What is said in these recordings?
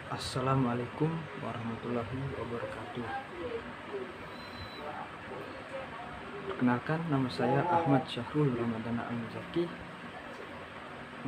Assalamualaikum warahmatullahi wabarakatuh. Perkenalkan, nama saya Ahmad Syahrul Ramadana Al-Muzaki,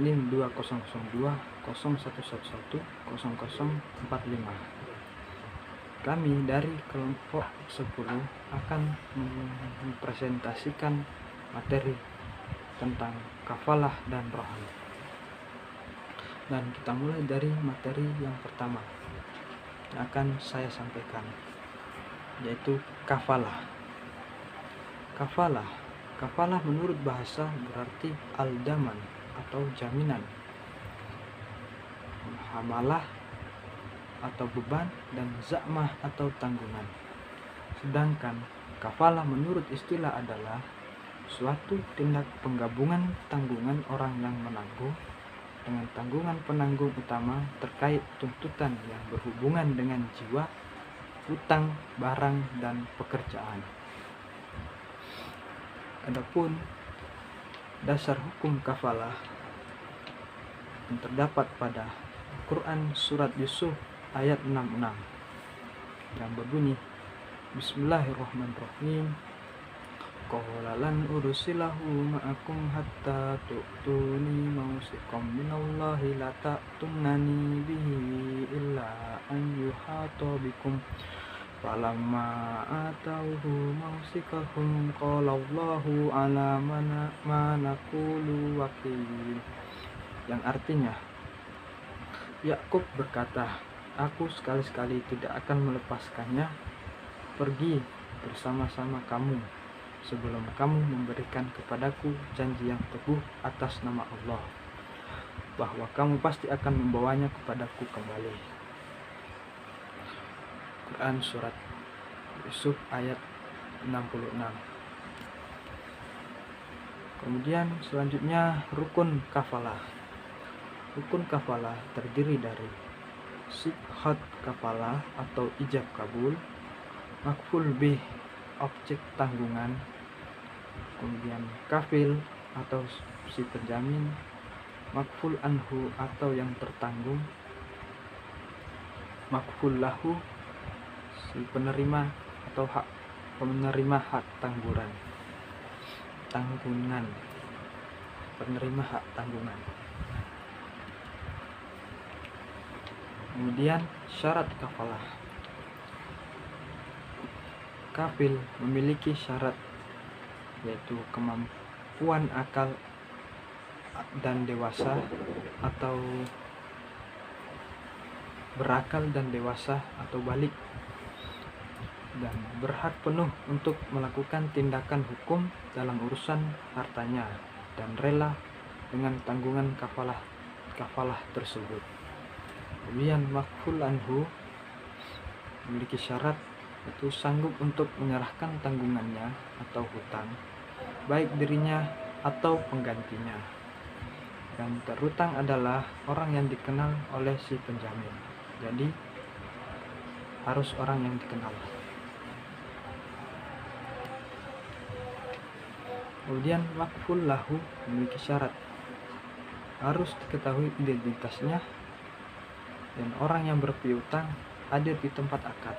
NIM 2002 0111 0045. Kami dari kelompok 10 akan mempresentasikan materi tentang kafalah dan rohan. Dan kita mulai dari materi yang pertama yang akan saya sampaikan, yaitu kafalah. Kafalah menurut bahasa berarti al-daman atau jaminan, hamalah atau beban, dan zakmah atau tanggungan. Sedangkan kafalah menurut istilah adalah suatu tindak penggabungan tanggungan orang yang menanggung dengan tanggungan penanggung utama terkait tuntutan yang berhubungan dengan jiwa, hutang, barang, dan pekerjaan. Adapun dasar hukum kafalah yang terdapat pada Quran surat Yusuf ayat 66 yang berbunyi, Bismillahirrahmanirrahim. Qala lan ursilahu ma'akum hatta tu'tuni mausiqam minallahi la ta'tunani bihi illa an yuhata bikum falamma atauhu mausiqahum qala Allahu ala ma naqulu wakil, yang artinya, Yakub berkata, aku sekali-sekali tidak akan melepaskannya pergi bersama-sama kamu sebelum kamu memberikan kepadaku janji yang teguh atas nama Allah, bahwa kamu pasti akan membawanya kepadaku kembali. Quran surat Yusuf ayat 66. Kemudian selanjutnya rukun kafalah. Rukun kafalah terdiri dari sihhat kafalah atau ijab kabul, makful bih objek tanggungan, kemudian kafil atau si penjamin, makful anhu atau yang tertanggung, makful lahu si penerima atau hak penerima hak tanggungan, penerima hak tanggungan. Kemudian syarat kafalah. Kafil memiliki syarat, yaitu kemampuan akal dan dewasa atau berakal dan dewasa atau balik, dan berhak penuh untuk melakukan tindakan hukum dalam urusan hartanya dan rela dengan tanggungan kafalah tersebut. Kemudian makful anhu memiliki syarat, itu sanggup untuk menyerahkan tanggungannya atau hutang, baik dirinya atau penggantinya. Dan terhutang adalah orang yang dikenal oleh si penjamin, jadi harus orang yang dikenal. Kemudian makful lahu memiliki syarat, harus diketahui identitasnya dan orang yang berpiutang hadir di tempat akad.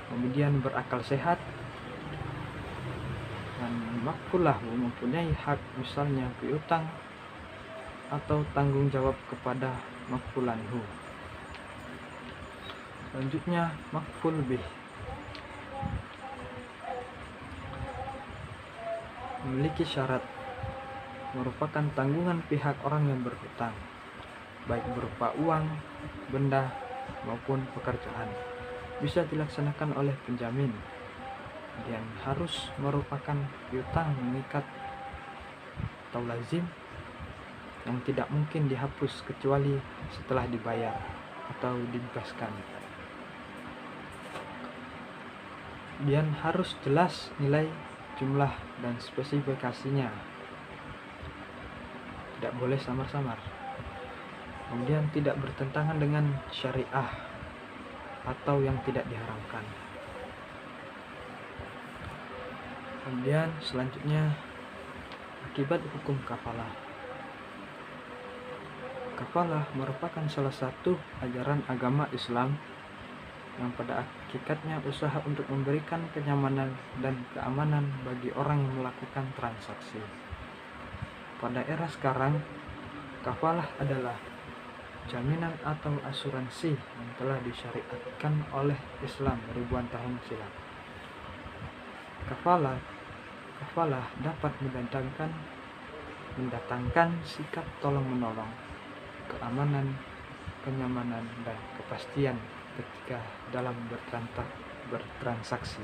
Kemudian berakal sehat, dan makful lahu mempunyai hak, misalnya piutang atau tanggung jawab kepada makful anhu. Selanjutnya makful bih memiliki syarat, merupakan tanggungan pihak orang yang berhutang, baik berupa uang, benda, maupun pekerjaan, bisa dilaksanakan oleh penjamin yang harus merupakan piutang mengikat atau lazim yang tidak mungkin dihapus kecuali setelah dibayar atau dibebaskan. Dan harus jelas nilai, jumlah, dan spesifikasinya, tidak boleh samar-samar. Kemudian tidak bertentangan dengan syariah atau yang tidak diharamkan. Kemudian selanjutnya akibat hukum kafalah. Kafalah merupakan salah satu ajaran agama Islam yang pada hakikatnya usaha untuk memberikan kenyamanan dan keamanan bagi orang yang melakukan transaksi. Pada era sekarang, kafalah adalah jaminan atau asuransi yang telah disyariatkan oleh Islam ribuan tahun silam. Kafalah dapat mendatangkan sikap tolong-menolong, keamanan, kenyamanan, dan kepastian ketika dalam bertransaksi.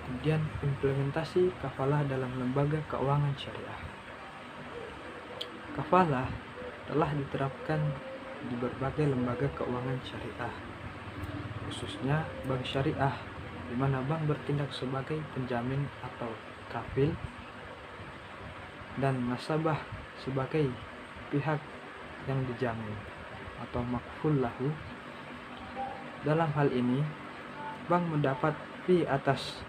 Kemudian implementasi kafalah dalam lembaga keuangan syariah. Kafalah telah diterapkan di berbagai lembaga keuangan syariah, khususnya bank syariah, di mana bank bertindak sebagai penjamin atau kafil dan nasabah sebagai pihak yang dijamin atau makful lahu. Dalam hal ini, bank mendapat fee atas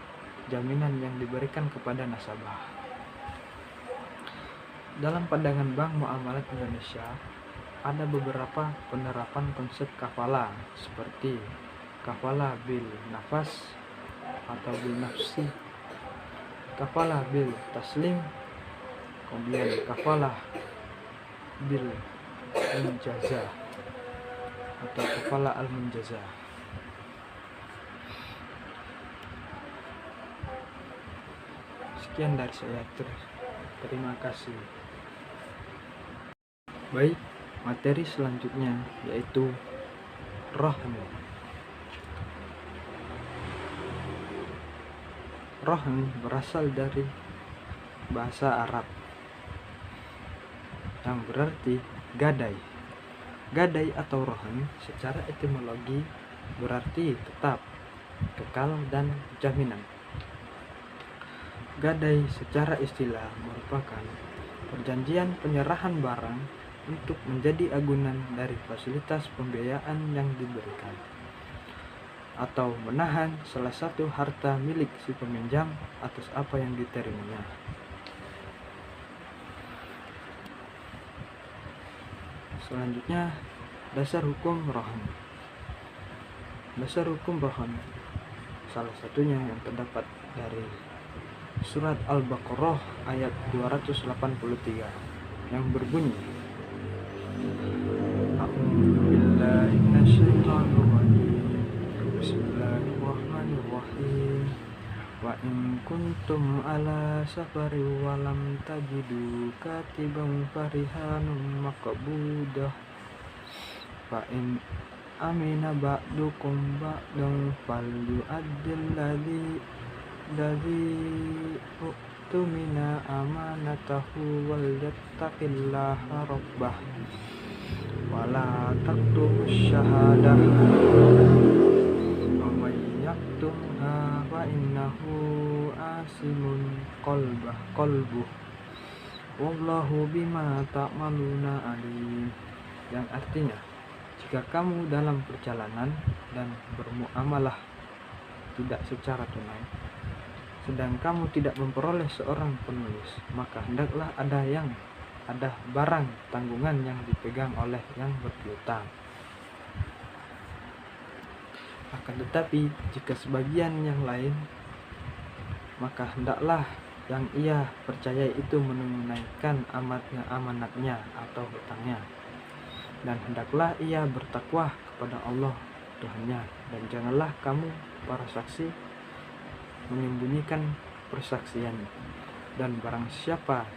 jaminan yang diberikan kepada nasabah. Dalam pandangan Bank Muamalat Indonesia, ada beberapa penerapan konsep kafalah seperti kafalah bil nafas atau bil nafsi, kafalah bil taslim, kemudian kafalah bil munjazah atau kafalah al-munjazah. Sekian dari saya, terima kasih. Baik, materi selanjutnya yaitu rahn. Rahn berasal dari bahasa Arab yang berarti gadai. Gadai atau rahn secara etimologi berarti tetap, kekal, dan jaminan. Gadai secara istilah merupakan perjanjian penyerahan barang untuk menjadi agunan dari fasilitas pembiayaan yang diberikan, atau menahan salah satu harta milik si peminjam atas apa yang diterimanya. Selanjutnya, dasar hukum rahn. Dasar hukum rahn salah satunya yang terdapat dari surat Al-Baqarah ayat 283 yang berbunyi, A'udzubillahi minasyaitonirrajim. Bismillahirrahmanirrahim. Wa in kuntum ala safari wa lam tajidu katiban farihanun maqbudah fa in amina ba'dukum ba'dan falyu'addil ladzi u'tumina amanatahu wal yattaqillaha rabbah wa la taktumus syahadah wa may yaktumha fa innahu asimun qalbuh wallahu bima ta'maluna alim. Yang artinya, jika kamu dalam perjalanan dan bermuamalah tidak secara tunai, sedang kamu tidak memperoleh seorang penulis, maka hendaklah ada barang tanggungan yang dipegang oleh yang berpiutang. Akan tetapi jika sebagian yang lain, maka hendaklah yang ia percaya itu menunaikan amanatnya atau hutangnya, dan hendaklah ia bertakwa kepada Allah Tuhannya, dan janganlah kamu para saksi menyembunyikan persaksian, dan barang siapa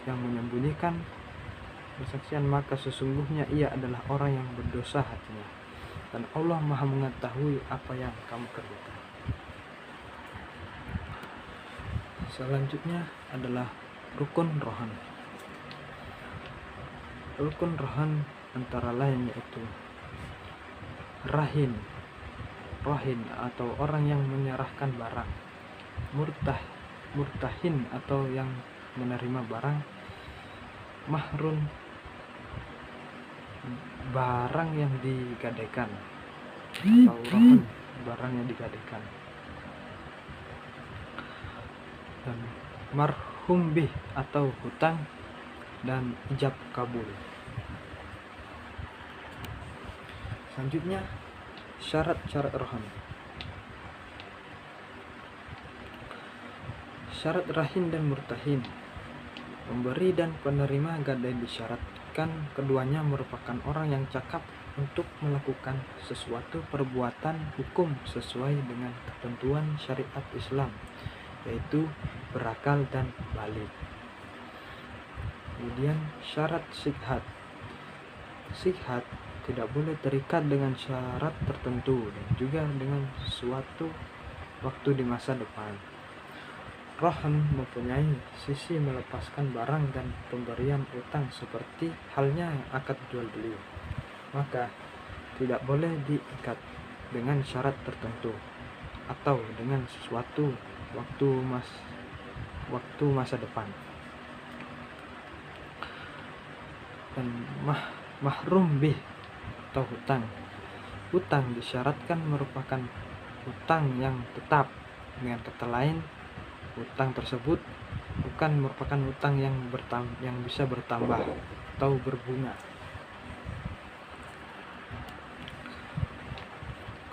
yang menyembunyikan persaksian maka sesungguhnya ia adalah orang yang berdosa hatinya, dan Allah Maha mengetahui apa yang kamu kerjakan. Selanjutnya adalah rukun rohan. Rukun rohan antara lain yaitu rahin atau orang yang menyerahkan barang, murtahin atau yang menerima barang, mahrun barang yang digadaikan atau rohan barang yang digadaikan, dan marhum bih atau hutang dan ijab kabul. Selanjutnya, syarat-syarat rohan. Syarat rahin dan murtahin. Pemberi dan penerima gadai disyaratkan keduanya merupakan orang yang cakap untuk melakukan sesuatu perbuatan hukum sesuai dengan ketentuan syariat Islam, yaitu berakal dan balik. Kemudian syarat sikhat. Sikhat tidak boleh terikat dengan syarat tertentu dan juga dengan suatu waktu di masa depan. Rohan mempunyai sisi melepaskan barang dan pemberian utang seperti halnya akad jual beli, maka tidak boleh diikat dengan syarat tertentu atau dengan sesuatu waktu masa depan. Dan mahrum bih atau hutang. Hutang disyaratkan merupakan hutang yang tetap. Dengan kata lain, hutang tersebut bukan merupakan hutang yang bisa bertambah atau berbunga.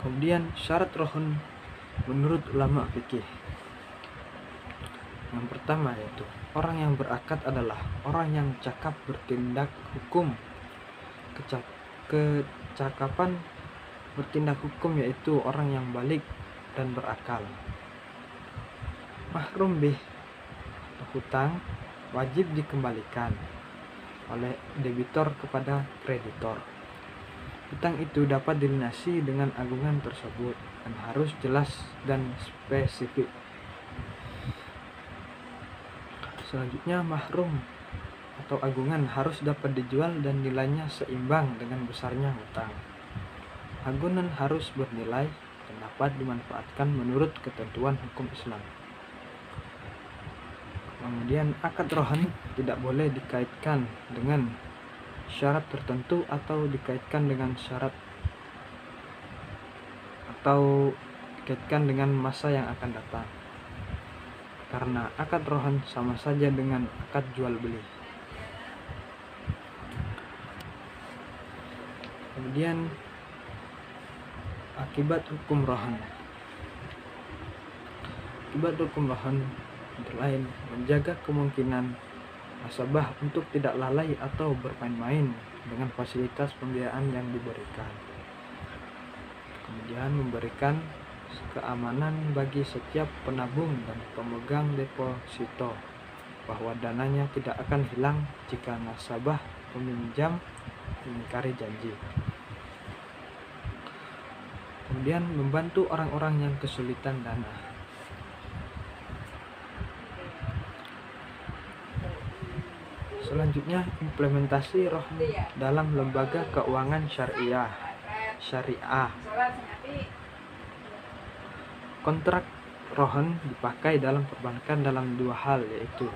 Kemudian syarat rohon menurut ulama fikih. Yang pertama yaitu orang yang berakad adalah orang yang cakap bertindak hukum. Kecakapan bertindak hukum yaitu orang yang balik dan berakal. Mahrum bih hutang wajib dikembalikan oleh debitor kepada kreditor. Hutang itu dapat dilunasi dengan agungan tersebut dan harus jelas dan spesifik. Selanjutnya, mahrum atau agungan harus dapat dijual dan nilainya seimbang dengan besarnya hutang. Agungan harus bernilai dan dapat dimanfaatkan menurut ketentuan hukum Islam. Kemudian akad rohan tidak boleh dikaitkan dengan syarat tertentu atau dikaitkan dengan masa yang akan datang, karena akad rohan sama saja dengan akad jual beli. Kemudian akibat hukum rohan. Akibat hukum rohan antara lain menjaga kemungkinan nasabah untuk tidak lalai atau bermain-main dengan fasilitas pembiayaan yang diberikan. Kemudian memberikan keamanan bagi setiap penabung dan pemegang deposito bahwa dananya tidak akan hilang jika nasabah peminjam mengingkari janji. Kemudian membantu orang-orang yang kesulitan dana. Selanjutnya, implementasi rohan dalam lembaga keuangan syariah. Kontrak rohan dipakai dalam perbankan dalam dua hal, yaitu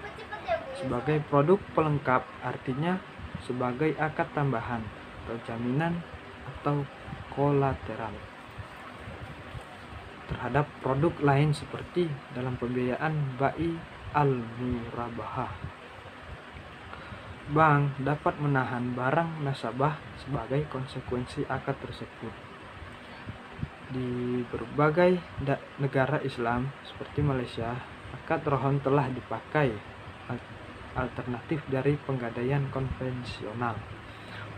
sebagai produk pelengkap, artinya sebagai akad tambahan atau jaminan atau kolateral terhadap produk lain seperti dalam pembiayaan bai al-murabahah. Bank dapat menahan barang nasabah sebagai konsekuensi akad tersebut. Di berbagai negara Islam seperti Malaysia, akad rohan telah dipakai alternatif dari penggadaian konvensional.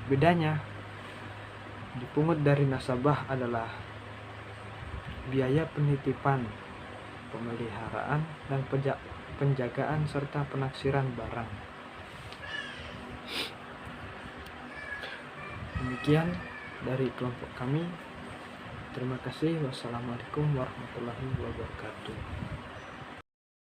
Bedanya, dipungut dari nasabah adalah biaya penitipan, pemeliharaan, dan penjagaan serta penaksiran barang. Demikian dari kelompok kami. Terima kasih. Wassalamualaikum warahmatullahi wabarakatuh.